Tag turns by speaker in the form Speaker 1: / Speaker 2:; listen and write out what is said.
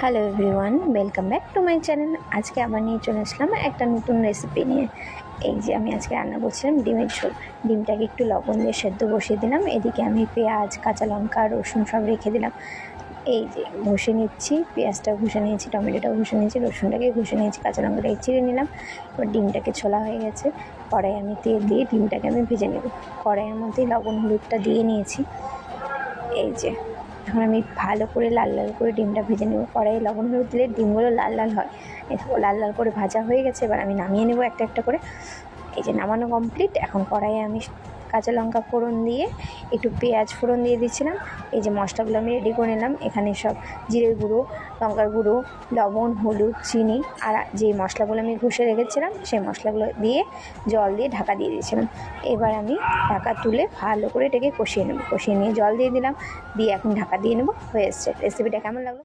Speaker 1: Hello everyone, welcome back to my channel. আজকে আবার নিয়ে চলে আসলাম একটা নতুন রেসিপি নিয়ে। এই যে আমি আজকে রান্না করছিলাম ডিমের ঝোল। ডিমটাকে একটু লবণ দিয়ে সেদ্ধ বসিয়ে দিলাম। এদিকে আমি পেঁয়াজ, কাঁচা লঙ্কা, রসুন সব রেখে দিলাম। এই যে ঘষে নিচ্ছি, পেঁয়াজটা ঘষে নিয়েছি, টমেটোটাও ঘষে নিয়েছি, রসুনটাকে ঘষে নিয়েছি, কাঁচা লঙ্কাটাকে চিড়ে নিলাম। এবার ডিমটাকে ছোলা হয়ে গেছে, কড়াই আমি তেল দিয়ে ডিমটাকে আমি ভেজে নেব। কড়াইয়ের মধ্যে লবণ হলুদটা দিয়ে নিয়েছি। এই যে এখন আমি ভালো করে লাল লাল করে ডিমটা ভেজে নেব। কড়াইয়ে লবণ হলুদ দিলে ডিমগুলো লাল লাল হয়। এরপর লাল লাল করে ভাজা হয়ে গেছে, এবার আমি নামিয়ে নেব একটা একটা করে। এই যে নামানো কমপ্লিট। এখন কড়াইয়ে আমি কাঁচা লঙ্কা ফোড়ন দিয়ে একটু পেঁয়াজ ফোড়ন দিয়ে দিচ্ছিলাম। এই যে মশলাগুলো আমি রেডি করে নিলাম। এখানে সব জিরের গুঁড়ো, লঙ্কার গুঁড়ো, লবণ, হলুদ, চিনি আর যে মশলাগুলো আমি ঘষে রেখেছিলাম সেই মশলাগুলো দিয়ে জল দিয়ে ঢাকা দিয়ে দিয়েছিলাম। এবার আমি ঢাকা তুলে ভালো করে এটাকে কষিয়ে নেব। কষিয়ে নিয়ে জল দিয়ে দিলাম, দিয়ে এখন ঢাকা দিয়ে নেব। হয়ে এসছে। রেসিপিটা কেমন লাগলো?